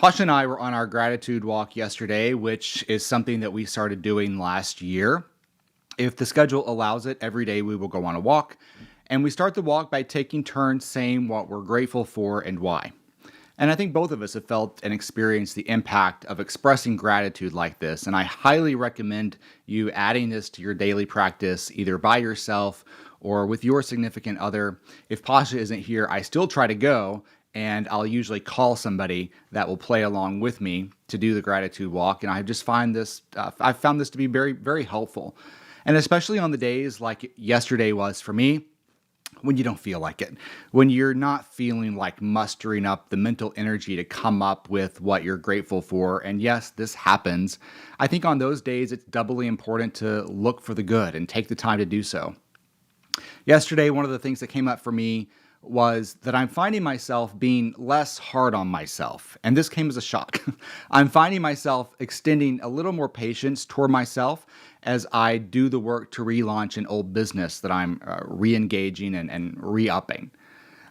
Pasha and I were on our gratitude walk yesterday, which is something that we started doing last year. If the schedule allows it, every day we will go on a walk. And we start the walk by taking turns saying what we're grateful for and why. And I think both of us have felt and experienced the impact of expressing gratitude like this. And I highly recommend you adding this to your daily practice, either by yourself or with your significant other. If Pasha isn't here, I still try to go, and I'll usually call somebody that will play along with me to do the gratitude walk. And I just find this, I've found this to be very, very helpful. And especially on the days like yesterday was for me, when you don't feel like it, when you're not feeling like mustering up the mental energy to come up with what you're grateful for. And yes, this happens. I think on those days, it's doubly important to look for the good and take the time to do so. Yesterday, one of the things that came up for me was that I'm finding myself being less hard on myself. And this came as a shock. I'm finding myself extending a little more patience toward myself as I do the work to relaunch an old business that I'm re-engaging and re-upping.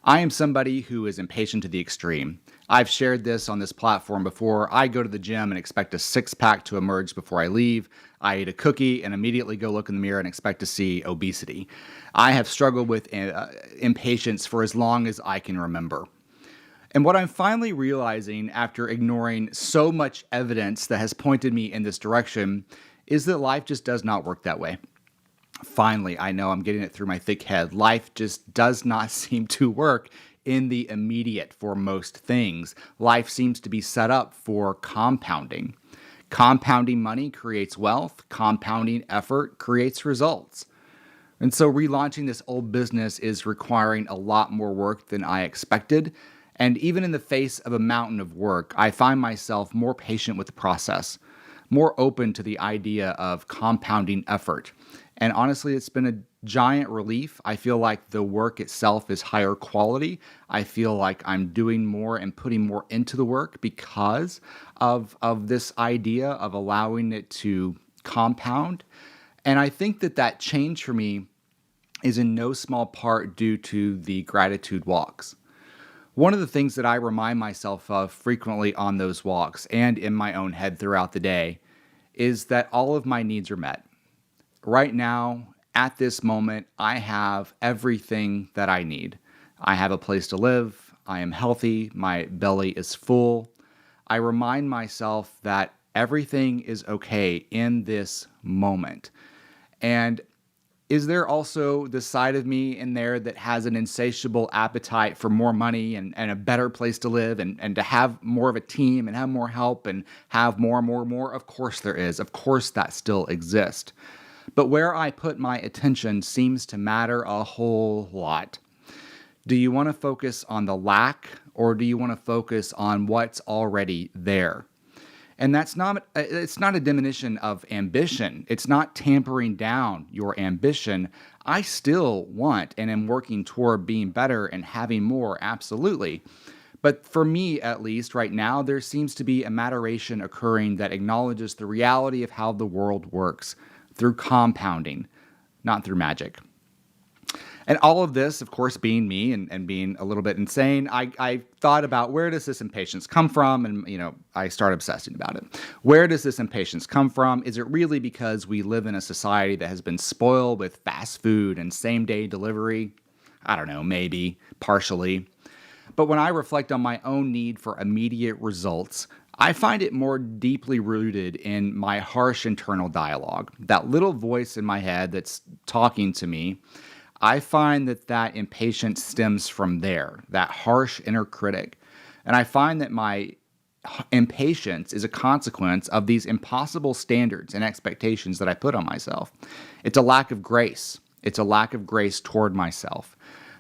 I am somebody who is impatient to the extreme. I've shared this on this platform before. I go to the gym and expect a six-pack to emerge before I leave. I eat a cookie and immediately go look in the mirror and expect to see obesity. I have struggled with impatience for as long as I can remember. And what I'm finally realizing after ignoring so much evidence that has pointed me in this direction is that life just does not work that way. Finally, I know I'm getting it through my thick head. Life just does not seem to work in the immediate for most things. Life seems to be set up for compounding. Compounding money creates wealth. Compounding effort creates results. And so relaunching this old business is requiring a lot more work than I expected. And even in the face of a mountain of work, I find myself more patient with the process, more open to the idea of compounding effort. And honestly, it's been a giant relief. I feel like the work itself is higher quality. I feel like I'm doing more and putting more into the work because of this idea of allowing it to compound. And I think that change for me is in no small part due to the gratitude walks. One of the things that I remind myself of frequently on those walks and in my own head throughout the day is that all of my needs are met. Right now, at this moment, I have everything that I need. I have a place to live. I am healthy. My belly is full. I remind myself that everything is okay in this moment. And is there also the side of me in there that has an insatiable appetite for more money and a better place to live and to have more of a team and have more help and have more and more and more? Of course there is. Of course that still exists. But where I put my attention seems to matter a whole lot. Do you want to focus on the lack, or do you want to focus on what's already there? And it's not a diminution of ambition. It's not tampering down your ambition. I still want and am working toward being better and having more, absolutely. But for me, at least right now, there seems to be a maturation occurring that acknowledges the reality of how the world works through compounding, not through magic. And all of this, of course, being me and being a little bit insane, I thought about, where does this impatience come from? And, I started obsessing about it. Where does this impatience come from? Is it really because we live in a society that has been spoiled with fast food and same-day delivery? I don't know, maybe, partially. But when I reflect on my own need for immediate results, I find it more deeply rooted in my harsh internal dialogue, that little voice in my head that's talking to me. I find that impatience stems from there, that harsh inner critic. And I find that my impatience is a consequence of these impossible standards and expectations that I put on myself. It's a lack of grace. It's a lack of grace toward myself.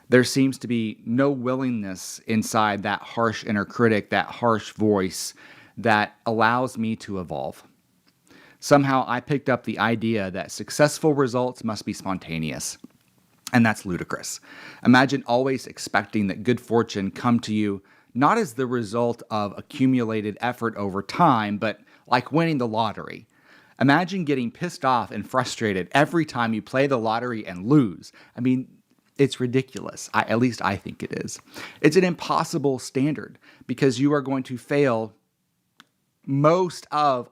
There seems to be no willingness inside that harsh inner critic, that harsh voice that allows me to evolve. Somehow I picked up the idea that successful results must be spontaneous. And that's ludicrous. Imagine always expecting that good fortune come to you not as the result of accumulated effort over time, but like winning the lottery. Imagine getting pissed off and frustrated every time you play the lottery and lose. I mean, it's ridiculous. At least I think it is. It's an impossible standard because you are going to fail most of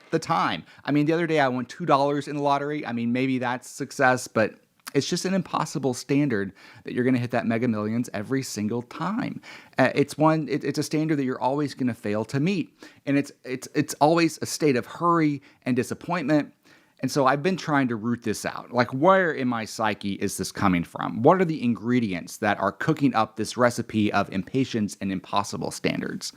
the time. I mean, the other day I won $2 in the lottery. I mean, maybe that's success, but it's just an impossible standard that you're going to hit that Mega Millions every single time. It's a standard that you're always going to fail to meet, and it's always a state of hurry and disappointment. And so I've been trying to root this out. Like, where in my psyche is this coming from? What are the ingredients that are cooking up this recipe of impatience and impossible standards?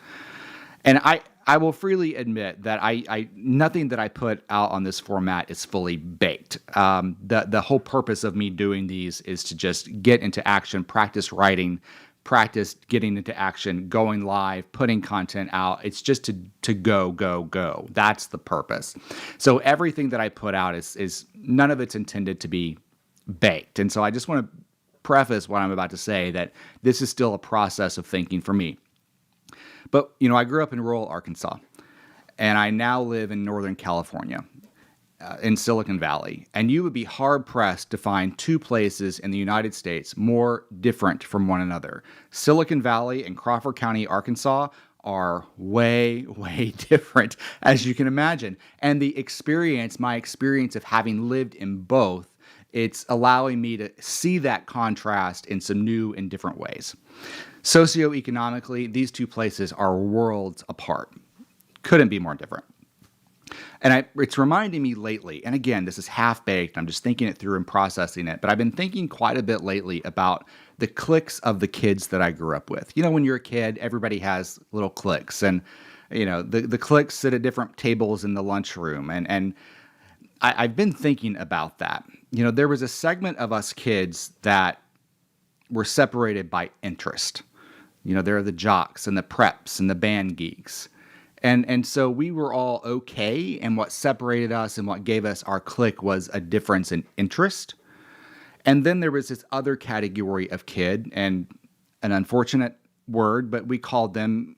And I will freely admit that I nothing that I put out on this format is fully baked. The whole purpose of me doing these is to just get into action, practice writing, practice getting into action, going live, putting content out. It's just to go. That's the purpose. So everything that I put out is none of it's intended to be baked. And so I just want to preface what I'm about to say that this is still a process of thinking for me. But, I grew up in rural Arkansas, and I now live in Northern California, in Silicon Valley. And you would be hard-pressed to find two places in the United States more different from one another. Silicon Valley and Crawford County, Arkansas are way, way different, as you can imagine. And my experience of having lived in both, it's allowing me to see that contrast in some new and different ways. Socioeconomically, these two places are worlds apart. Couldn't be more different. And it's reminding me lately, and again, this is half-baked, I'm just thinking it through and processing it, but I've been thinking quite a bit lately about the cliques of the kids that I grew up with. When you're a kid, everybody has little cliques, and the cliques sit at different tables in the lunchroom, and I've been thinking about that. There was a segment of us kids that were separated by interest. There are the jocks and the preps and the band geeks. And so we were all okay, and what separated us and what gave us our clique was a difference in interest. And then there was this other category of kid, and an unfortunate word, but we called them,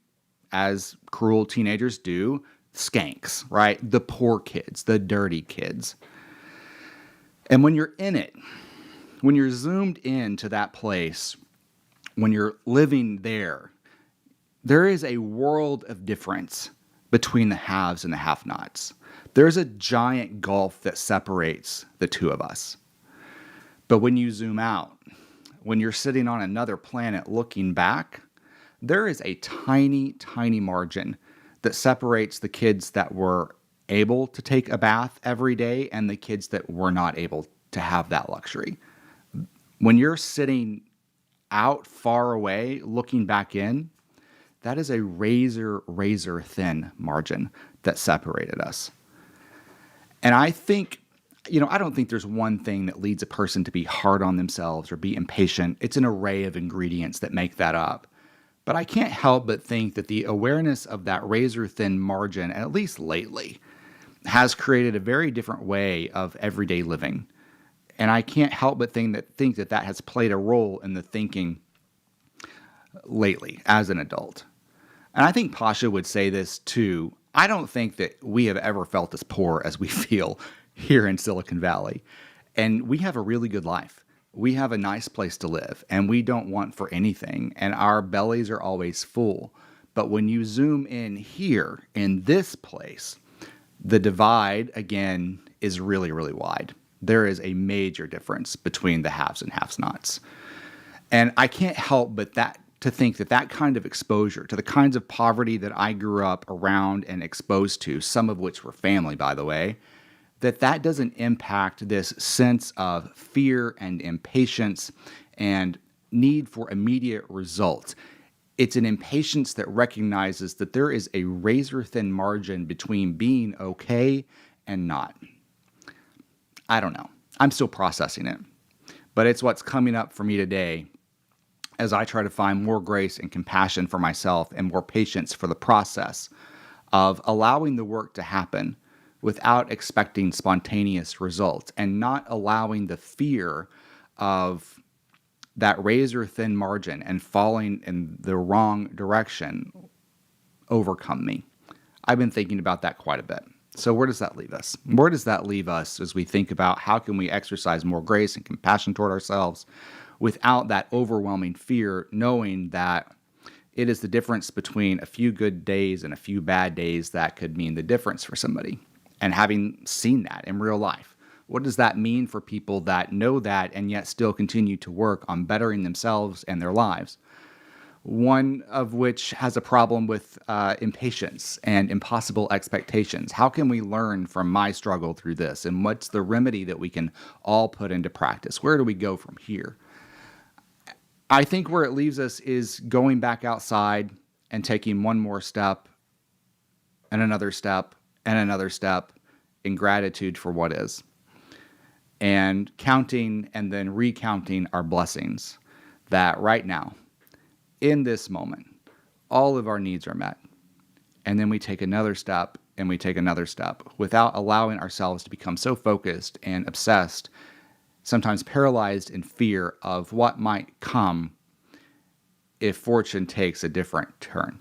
as cruel teenagers do, skanks, right? The poor kids, the dirty kids. And when you're in it, when you're zoomed into that place, when you're living there is a world of difference between the haves and the have-nots. There's a giant gulf that separates the two of us. But when you zoom out, when you're sitting on another planet looking back, there is a tiny, tiny margin that separates the kids that were able to take a bath every day and the kids that were not able to have that luxury. When you're sitting out far away, looking back in, that is a razor thin margin that separated us. And I think, I don't think there's one thing that leads a person to be hard on themselves or be impatient. It's an array of ingredients that make that up. But I can't help but think that the awareness of that razor thin margin, at least lately, has created a very different way of everyday living. And I can't help but think that has played a role in the thinking lately as an adult. And I think Pasha would say this too. I don't think that we have ever felt as poor as we feel here in Silicon Valley. And we have a really good life. We have a nice place to live, and we don't want for anything, and our bellies are always full. But when you zoom in here, in this place, the divide, again, is really, really wide. There is a major difference between the haves and have-nots. And I can't help but to think that kind of exposure to the kinds of poverty that I grew up around and exposed to, some of which were family, by the way, that doesn't impact this sense of fear and impatience and need for immediate results. It's an impatience that recognizes that there is a razor-thin margin between being okay and not. I don't know. I'm still processing it. But it's what's coming up for me today as I try to find more grace and compassion for myself and more patience for the process of allowing the work to happen without expecting spontaneous results and not allowing the fear of that razor-thin margin and falling in the wrong direction overcome me. I've been thinking about that quite a bit. So where does that leave us? Where does that leave us as we think about how can we exercise more grace and compassion toward ourselves without that overwhelming fear, knowing that It is the difference between a few good days and a few bad days that could mean the difference for somebody. And having seen that in real life, what does that mean for people that know that and yet still continue to work on bettering themselves and their lives? One of which has a problem with impatience and impossible expectations. How can we learn from my struggle through this? And what's the remedy that we can all put into practice? Where do we go from here? I think where it leaves us is going back outside and taking one more step and another step and another step in gratitude for what is, and counting and then recounting our blessings that right now, in this moment, all of our needs are met. And then we take another step and we take another step without allowing ourselves to become so focused and obsessed, sometimes paralyzed in fear of what might come if fortune takes a different turn.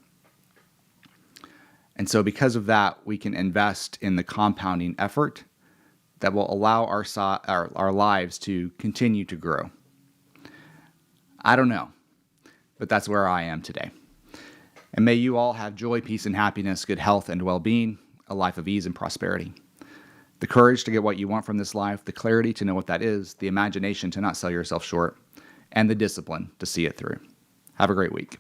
And so because of that, we can invest in the compounding effort that will allow our lives to continue to grow. I don't know, but that's where I am today. And may you all have joy, peace, and happiness, good health and well-being, a life of ease and prosperity. The courage to get what you want from this life, the clarity to know what that is, the imagination to not sell yourself short, and the discipline to see it through. Have a great week.